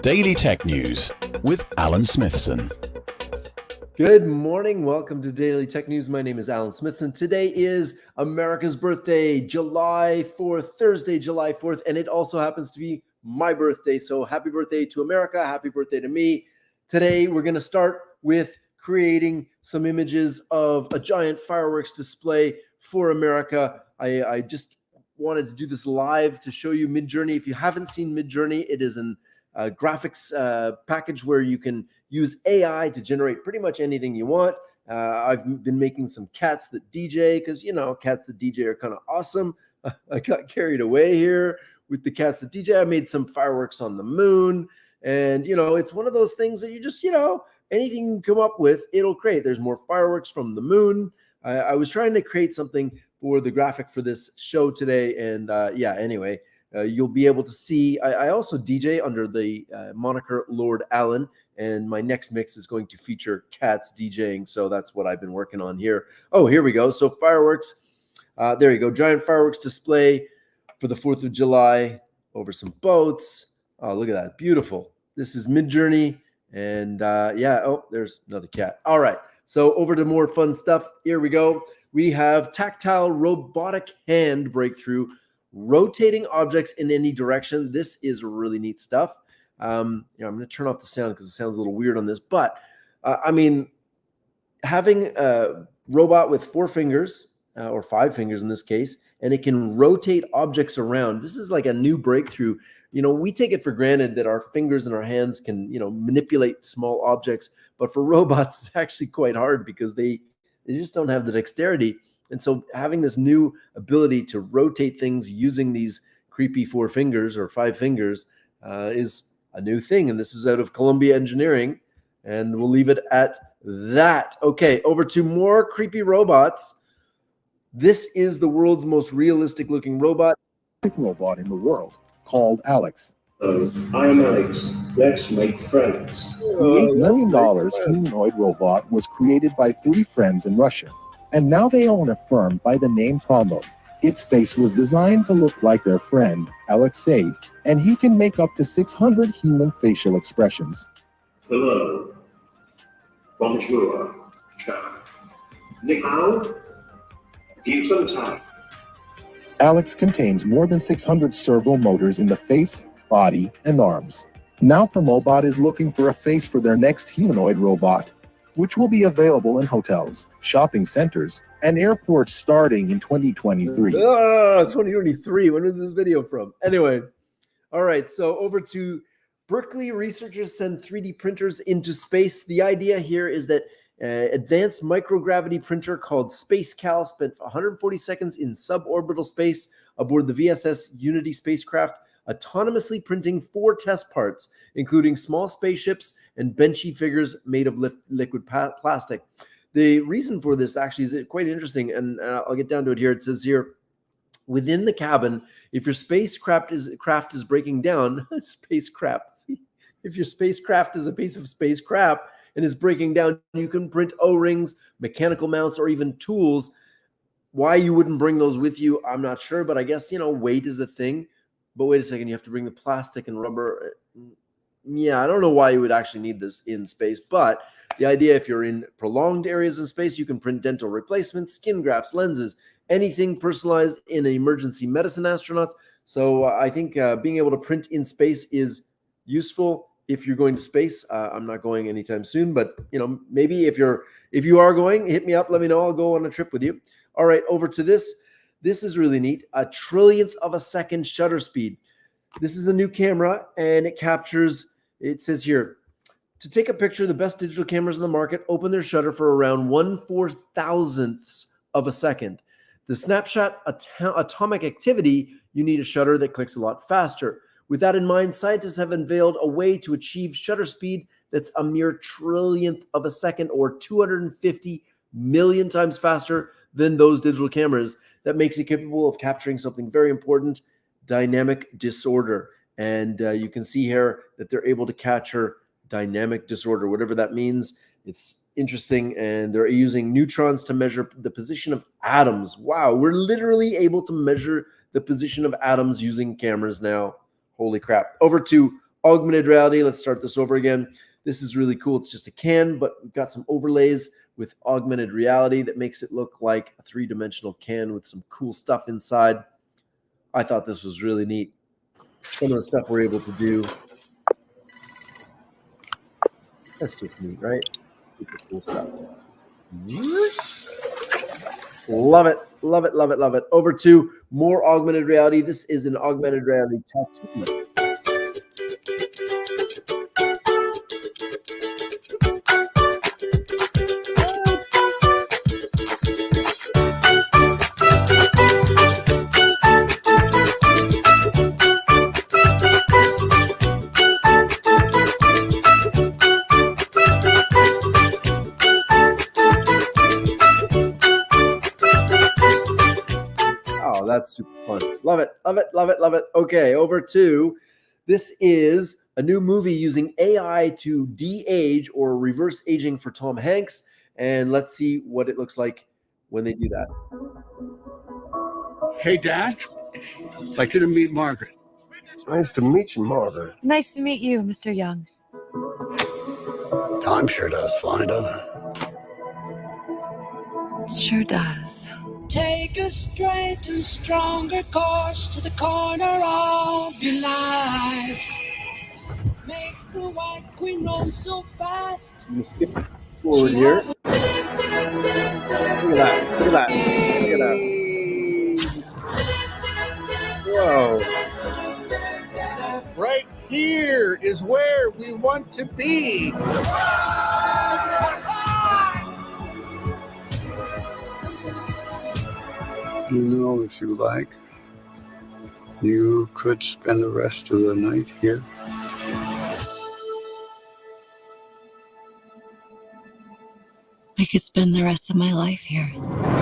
Daily Tech News with Alan Smithson. Good morning. Welcome to Daily Tech News. My name is Alan Smithson. Today is America's birthday, July 4th, Thursday, July 4th, and it also happens to be my birthday. So happy birthday to America. Happy birthday to me. Today, we're going to start with creating some images of a giant fireworks display for America. I just wanted to do this live to show you Midjourney. If you haven't seen Midjourney, it is an graphics package where you can use AI to generate pretty much anything you want. I've been making some cats that DJ because, you know, cats that DJ are kind of awesome. I got carried away here with the cats that DJ. I made some fireworks on the moon. And, you know, it's one of those things that you just, you know, anything you come up with, it'll create. There's more fireworks from the moon. I was trying to create something for the graphic for this show today. And anyway, you'll be able to see. I also DJ under the moniker Lord Allen, and my next mix is going to feature cats DJing. So that's what I've been working on here. Oh, here we go. So fireworks. There you go. Giant fireworks display for the 4th of July over some boats. Oh, look at that. Beautiful. This is Midjourney. And there's another cat. All right. So over to more fun stuff. Here we go. We have tactile robotic hand breakthrough, rotating objects in any direction. This is really neat stuff. I'm going to turn off the sound because it sounds a little weird on this. But, having a robot with 4 fingers, or 5 fingers in this case, and it can rotate objects around. This is like a new breakthrough. You know, we take it for granted that our fingers and our hands can, you know, manipulate small objects. But for robots, it's actually quite hard because they just don't have the dexterity. And so having this new ability to rotate things using these creepy 4 fingers or 5 fingers is a new thing. And this is out of Columbia Engineering. And we'll leave it at that. Okay, over to more creepy robots. This is the world's most realistic looking robot. Robot in the world called Alex. I'm Alex. Let's make friends. The $8 million humanoid robot was created by 3 friends in Russia, and now they own a firm by the name Combo. Its face was designed to look like their friend, Alexei, and he can make up to 600 human facial expressions. Hello. Bonjour. Ciao. Ni hao. Guten Tag. Alex contains more than 600 servo motors in the face, body, and arms. Now Promobot is looking for a face for their next humanoid robot, which will be available in hotels, shopping centers, and airports starting in 2023. 2023. When was this video from? Anyway, all right. So over to Berkeley. Researchers send 3D printers into space. The idea here is that advanced microgravity printer called SpaceCal spent 140 seconds in suborbital space aboard the VSS Unity spacecraft, autonomously printing 4 test parts, including small spaceships and benchy figures made of liquid plastic. The reason for this actually is quite interesting, and I'll get down to it here. It says here, within the cabin, if your spacecraft is breaking down, if your spacecraft is a piece of spacecraft and is breaking down, you can print O-rings, mechanical mounts, or even tools. Why you wouldn't bring those with you, I'm not sure, but I guess, you know, weight is a thing. But wait a second, you have to bring the plastic and rubber. Yeah, I don't know why you would actually need this in space, but the idea, if you're in prolonged areas in space, you can print dental replacements, skin grafts, lenses, anything personalized in emergency medicine astronauts. So I think being able to print in space is useful if you're going to space. I'm not going anytime soon, but, you know, maybe if you are going, hit me up, let me know. I'll go on a trip with you. All right, over to this. This is really neat. A trillionth of a second shutter speed. This is a new camera, and it captures, it says here, to take a picture, the best digital cameras on the market open their shutter for around 1/4000th of a second. The snapshot atomic activity, you need a shutter that clicks a lot faster. With that in mind, scientists have unveiled a way to achieve shutter speed that's a mere trillionth of a second, or 250 million times faster than those digital cameras. That makes it capable of capturing something very important, dynamic disorder. And you can see here that they're able to capture dynamic disorder, whatever that means. It's interesting, and they're using neutrons to measure the position of atoms. Wow, we're literally able to measure the position of atoms using cameras now. Holy crap. Over to augmented reality. Let's start this over again. This is really cool. It's just a can, but we've got some overlays with augmented reality that makes it look like a three-dimensional can with some cool stuff inside. I thought this was really neat. Some of the stuff we're able to do. That's just neat, right? Super cool stuff. Love it, love it, love it, love it. Over to more augmented reality. This is an augmented reality tattoo. Oh, that's super fun. Love it, love it, love it, love it. Okay, over to this is a new movie using AI to de-age or reverse aging for Tom Hanks. And let's see what it looks like when they do that. Hey, Dad. I'd like you to meet Margaret. Nice to meet you, Margaret. Nice to meet you, Mr. Young. Time sure does fly, doesn't it? Sure does. Take a straight and stronger course to the corner of your life. Make the white queen run so fast. I'm gonna skip forward here. Look at that. Look at that. Look at that. Whoa. Right here is where we want to be. You know, if you like, you could spend the rest of the night here. I could spend the rest of my life here.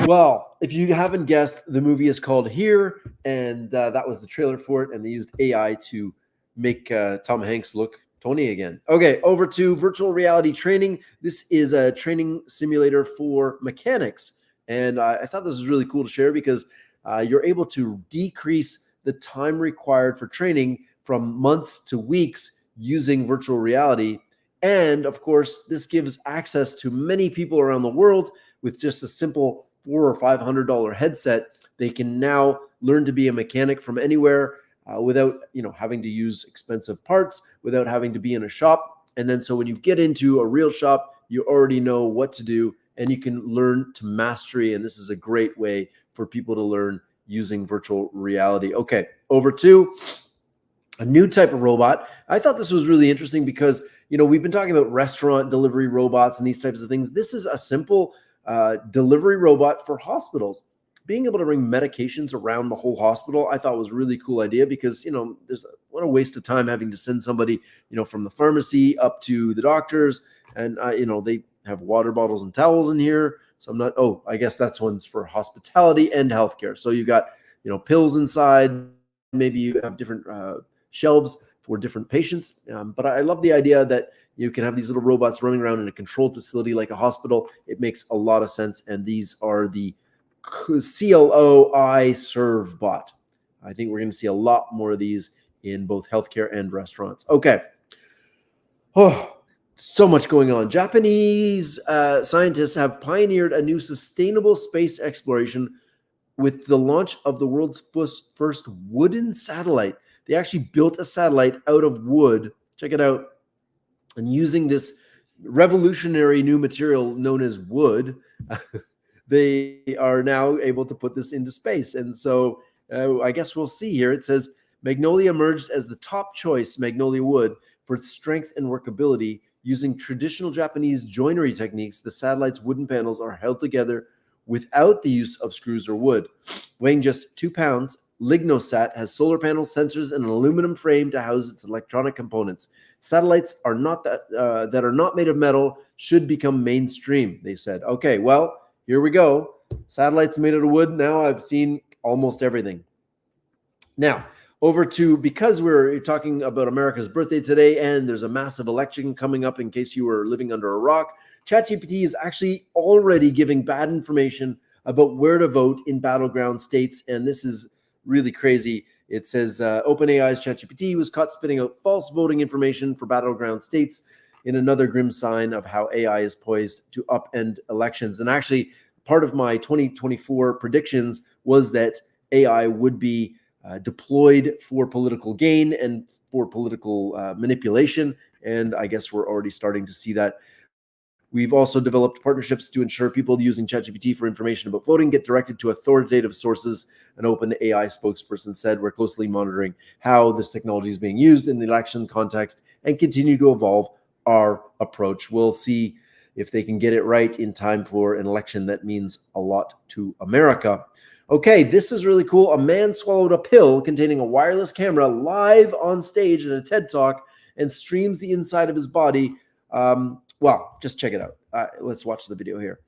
Well, if you haven't guessed, the movie is called Here, and that was the trailer for it, and they used AI to make Tom Hanks look Tony again. Okay, over to virtual reality training. This is a training simulator for mechanics, and I thought this was really cool to share because you're able to decrease the time required for training from months to weeks using virtual reality. And of course, this gives access to many people around the world with just a simple $400 or $500 headset. They can now learn to be a mechanic from anywhere without, having to use expensive parts, without having to be in a shop. And then so when you get into a real shop, you already know what to do and you can learn to mastery. And this is a great way for people to learn using virtual reality. Okay, over to a new type of robot. I thought this was really interesting because, we've been talking about restaurant delivery robots and these types of things. This is a simple delivery robot for hospitals. Being able to bring medications around the whole hospital, I thought was a really cool idea because, what a waste of time having to send somebody, from the pharmacy up to the doctors. And, they have water bottles and towels in here. So I'm not, I guess that's one's for hospitality and healthcare. So you got, pills inside. Maybe you have different shelves for different patients. But I love the idea that you can have these little robots running around in a controlled facility like a hospital. It makes a lot of sense. And these are the CLO Serve bot. I think we're going to see a lot more of these in both healthcare and restaurants. Okay. Oh, so much going on. Japanese scientists have pioneered a new sustainable space exploration with the launch of the world's first wooden satellite. They actually built a satellite out of wood. Check it out. And using this revolutionary new material known as wood, they are now able to put this into space. And so I guess we'll see here. It says Magnolia emerged as the top choice, Magnolia wood, for its strength and workability. Using traditional Japanese joinery techniques, the satellite's wooden panels are held together without the use of screws or wood. Weighing just 2 pounds, Lignosat has solar panels, sensors, and an aluminum frame to house its electronic components. Satellites are not that are not made of metal should become mainstream, they said. Okay, well, here we go. Satellites made out of wood. Now I've seen almost everything. Now, over to, because we're talking about America's birthday today, and there's a massive election coming up in case you were living under a rock, ChatGPT is actually already giving bad information about where to vote in battleground states, and this is really crazy. It says OpenAI's ChatGPT was caught spitting out false voting information for battleground states in another grim sign of how AI is poised to upend elections. And actually, part of my 2024 predictions was that AI would be deployed for political gain and for political manipulation. And I guess we're already starting to see that. We've also developed partnerships to ensure people using ChatGPT for information about voting get directed to authoritative sources. An OpenAI spokesperson said, "We're closely monitoring how this technology is being used in the election context and continue to evolve our approach." We'll see if they can get it right in time for an election that means a lot to America. Okay, this is really cool. A man swallowed a pill containing a wireless camera live on stage in a TED Talk and streams the inside of his body. Well, just check it out. Let's watch the video here.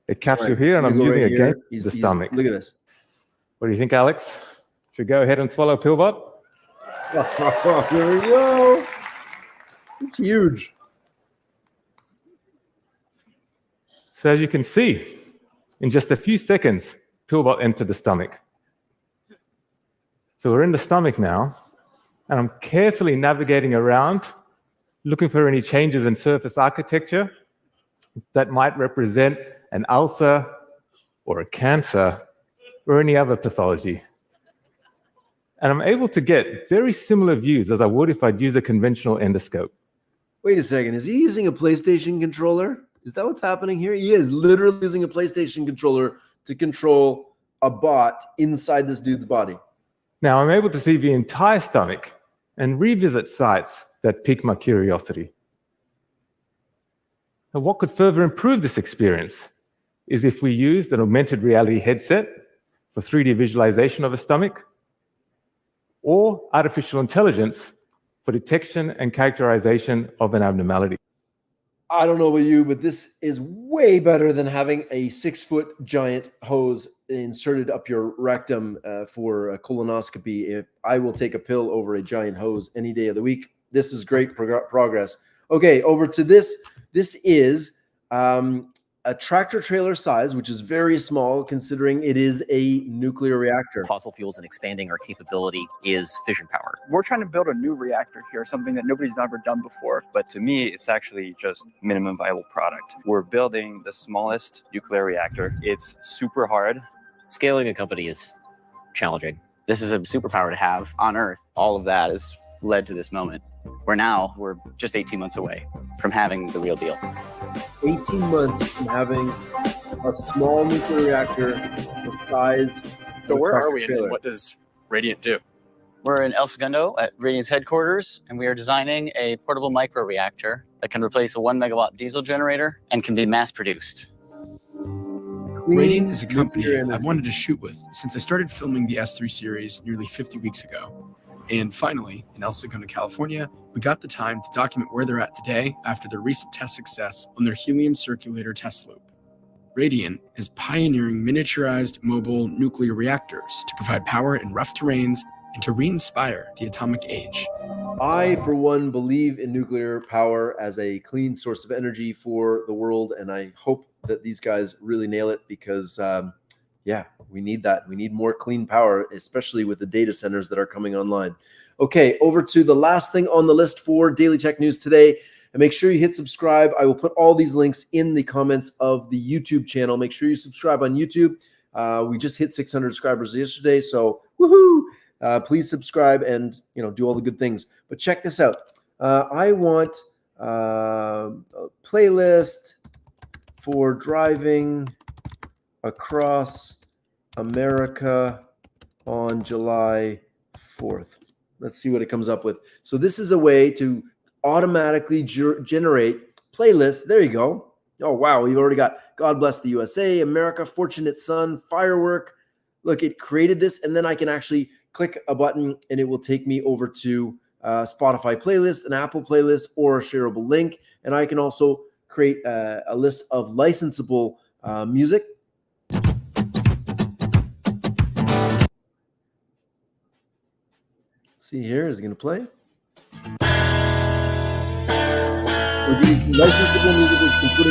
It captured here, and I'm using it against the stomach. Look at this. What do you think, Alex? Should we go ahead and swallow Pillbot? There we go. It's huge. So as you can see, in just a few seconds, Pillbot entered the stomach. So we're in the stomach now, and I'm carefully navigating around, looking for any changes in surface architecture that might represent an ulcer or a cancer or any other pathology. And I'm able to get very similar views as I would if I'd use a conventional endoscope. Wait a second. Is he using a PlayStation controller? Is that what's happening here? He is literally using a PlayStation controller to control a bot inside this dude's body. Now I'm able to see the entire stomach and revisit sites that pique my curiosity. Now, what could further improve this experience is if we used an augmented reality headset for 3D visualization of a stomach, or artificial intelligence for detection and characterization of an abnormality. I don't know about you, but this is way better than having a 6-foot giant hose inserted up your rectum for a colonoscopy. If I will take a pill over a giant hose any day of the week. This is great progress. Okay, over to this. This is a tractor trailer size, which is very small considering it is a nuclear reactor. Fossil fuels and expanding our capability is fission power. We're trying to build a new reactor here, something that nobody's ever done before. But to me, it's actually just minimum viable product. We're building the smallest nuclear reactor. It's super hard. Scaling a company is challenging. This is a superpower to have on Earth. All of that has led to this moment where now we're just 18 months away from having the real deal. 18 months from having a small nuclear reactor the size. So where are we and what does Radiant do? We're in El Segundo at Radiant's headquarters, and we are designing a portable microreactor that can replace a 1 megawatt diesel generator and can be mass produced. Radiant is a company I've wanted to shoot with since I started filming the S3 series nearly 50 weeks ago. And finally, in El Segundo, California, we got the time to document where they're at today after their recent test success on their helium circulator test loop. Radiant is pioneering miniaturized mobile nuclear reactors to provide power in rough terrains and to re-inspire the atomic age. I, for one, believe in nuclear power as a clean source of energy for the world, and I hope that these guys really nail it because yeah, we need that. We need more clean power, especially with the data centers that are coming online. Okay, over to the last thing on the list for Daily Tech News today. And make sure you hit subscribe. I will put all these links in the comments of the YouTube channel. Make sure you subscribe on YouTube. We just hit 600 subscribers yesterday, so woohoo! Please subscribe and do all the good things. But check this out. I want a playlist for driving across America on July 4th. Let's see what it comes up with. So this is a way to automatically generate playlists. There you go. Oh, wow. We've already got God Bless the USA, America, Fortunate Son, Firework. Look, it created this, and then I can actually click a button, and it will take me over to Spotify playlist, an Apple playlist, or a shareable link. And I can also create a list of licensable music. See here, is it going to play? licensable music that you can put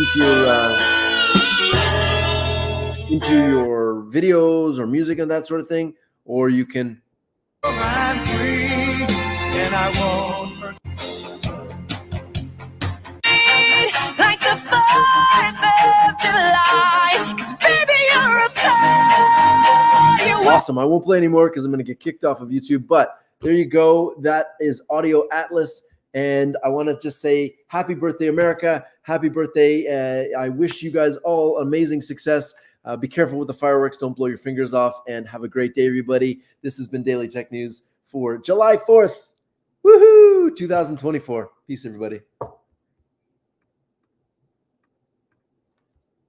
into your videos or music and that sort of thing, or you can. I'm free and I won't forget. Like the 4th of July, 'cause baby, you're a fire. Awesome. I won't play anymore because I'm going to get kicked off of YouTube, but there you go. That is Audio Atlas. And I want to just say happy birthday, America. Happy birthday. I wish you guys all amazing success. Be careful with the fireworks. Don't blow your fingers off. And have a great day, everybody. This has been Daily Tech News for July 4th. Woohoo! 2024. Peace, everybody.